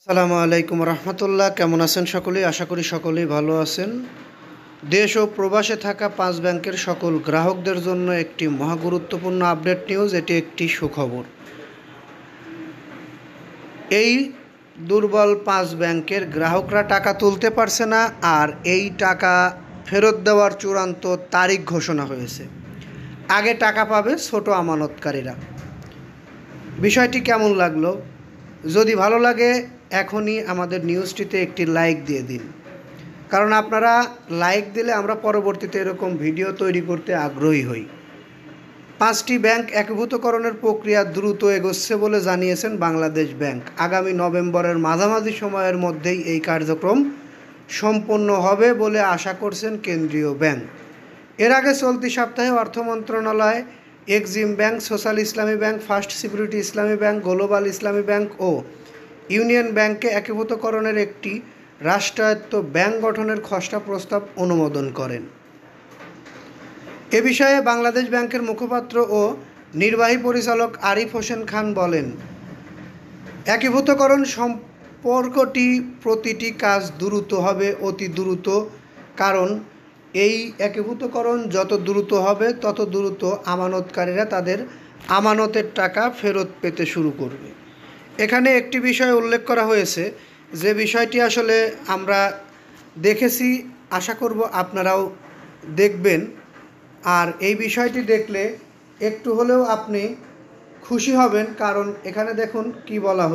আসসালামু আলাইকুম রহমতুল্লাহ। কেমন আছেন সকলেই? আশা করি সকলেই ভালো আছেন। দেশ ও প্রবাসে থাকা 5 ব্যাংকের সকল গ্রাহকদের জন্য একটি মহাগুরুত্বপূর্ণ আপডেট নিউজ। এটি একটি সুখবর। এই দুর্বল 5 ব্যাংকের গ্রাহকরা টাকা তুলতে পারছে না, আর এই টাকা ফেরত দেওয়ার চূড়ান্ত তারিখ ঘোষণা হয়েছে। আগে টাকা পাবে ছোট আমানতকারীরা। বিষয়টি কেমন লাগলো? যদি ভালো লাগে এখনই আমাদের নিউজটিতে একটি লাইক দিয়ে দিন, কারণ আপনারা লাইক দিলে আমরা পরবর্তীতে এরকম ভিডিও তৈরি করতে আগ্রহী হই। 5টি ব্যাংক একীভূতকরণের প্রক্রিয়া দ্রুত এগোচ্ছে বলে জানিয়েছেন বাংলাদেশ ব্যাংক। আগামী নভেম্বরের মাঝামাঝি সময়ের মধ্যেই এই কার্যক্রম সম্পন্ন হবে বলে আশা করছেন কেন্দ্রীয় ব্যাংক। এর আগে চলতি সপ্তাহে অর্থ মন্ত্রণালয় এক্সিম ব্যাংক, সোশ্যাল ইসলামী ব্যাংক, ফার্স্ট সিকিউরিটি ইসলামী ব্যাংক, গ্লোবাল ইসলামী ব্যাংক ও ইউনিয়ন ব্যাংককে একীভূতকরণের একটি রাষ্ট্রায়ত্ত ব্যাংক গঠনের খসড়া প্রস্তাব অনুমোদন করেন। এ বিষয়ে বাংলাদেশ ব্যাংকের মুখপাত্র ও নির্বাহী পরিচালক আরিফ হোসেন খান বলেন, একীভূতকরণ সম্পর্কটি প্রতিটি কাজ দ্রুত হবে, অতি দ্রুত। কারণ এই একীভূতকরণ যত দ্রুত হবে তত দ্রুত আমানতকারীরা তাদের আমানতের টাকা ফেরত পেতে শুরু করবে। এখানে একটি বিষয় উল্লেখ করা হয়েছে, যে বিষয়টি আসলে আমরা দেখেছি, আশা করব আপনারাও দেখবেন। আর এই বিষয়টি দেখলে একটু হলেও আপনি খুশি হবেন, কারণ এখানে দেখুন কি বলা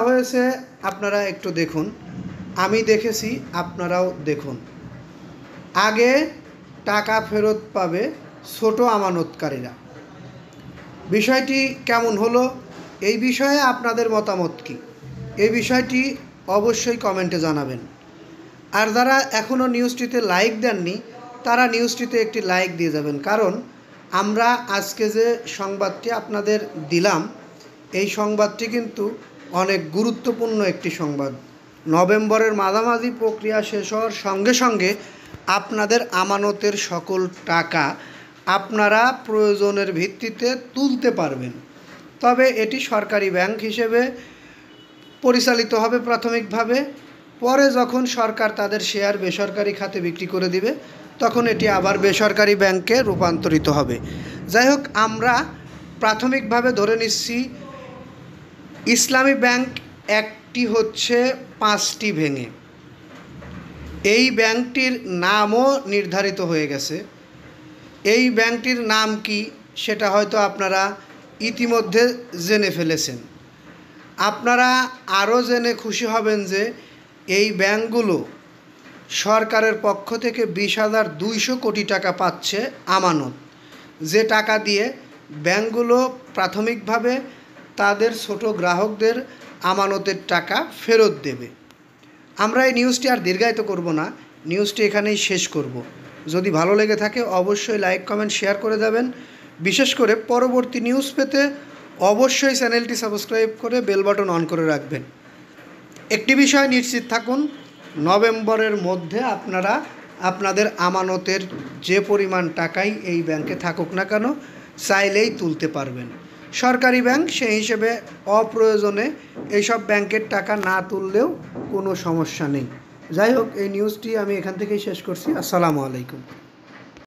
হয়েছে আপনারা একটু দেখুন। আমি দেখেছি, আপনারাও দেখুন। আগে টাকা ফেরত পাবে ছোট আমানতকারীরা। বিষয়টি কেমন হলো? এই বিষয়ে আপনাদের মতামত কী? এই বিষয়টি অবশ্যই কমেন্টে জানাবেন। আর যারা এখনও নিউজটিতে লাইক দেননি, তারা নিউজটিতে একটি লাইক দিয়ে যাবেন, কারণ আমরা আজকে যে সংবাদটি আপনাদের দিলাম, এই সংবাদটি কিন্তু অনেক গুরুত্বপূর্ণ একটি সংবাদ। নভেম্বরের মাঝামাঝি প্রক্রিয়া শেষ হওয়ার সঙ্গে সঙ্গে আপনাদের আমানতের সকল টাকা আপনারা প্রয়োজনের ভিত্তিতে তুলতে পারবেন। তবে এটি সরকারি ব্যাংক হিসেবে পরিচালিত হবে প্রাথমিকভাবে। পরে যখন সরকার তাদের শেয়ার বেসরকারি খাতে বিক্রি করে দিবে, তখন এটি আবার বেসরকারি ব্যাংকে রূপান্তরিত হবে। যাই হোক, আমরা প্রাথমিকভাবে ধরে নিচ্ছি ইসলামী ব্যাংক একটি হচ্ছে 5টি ভেঙে। এই ব্যাংকটির নামও নির্ধারিত হয়ে গেছে। এই ব্যাংকটির নাম কি সেটা হয়তো আপনারা ইতিমধ্যে জেনে ফেলেছেন। আপনারা আরও জেনে খুশি হবেন যে এই ব্যাংকগুলো সরকারের পক্ষ থেকে 20,200 কোটি টাকা পাচ্ছে আমানত, যে টাকা দিয়ে ব্যাংকগুলো প্রাথমিকভাবে তাদের ছোট গ্রাহকদের আমানতের টাকা ফেরত দেবে। আমরা এই নিউজটি আর দীর্ঘায়িত করব না, নিউজটি এখানেই শেষ করব। যদি ভালো লেগে থাকে অবশ্যই লাইক, কমেন্ট, শেয়ার করে দেবেন। বিশেষ করে পরবর্তী নিউজ পেতে অবশ্যই চ্যানেলটি সাবস্ক্রাইব করে বেল বাটন অন করে রাখবেন। একটি বিষয় নিশ্চিত থাকুন, নভেম্বরের মধ্যে আপনারা আপনাদের আমানতের যে পরিমাণ টাকাই এই ব্যাংকে থাকুক না কেন, চাইলেই তুলতে পারবেন। সরকারি ব্যাংক, সেই হিসেবে অপ্রয়োজনে এইসব ব্যাংকের টাকা না তুললেও কোনো সমস্যা নেই। যাই হোক, এই নিউজটি আমি এখান থেকেই শেষ করছি। আসসালামু আলাইকুম।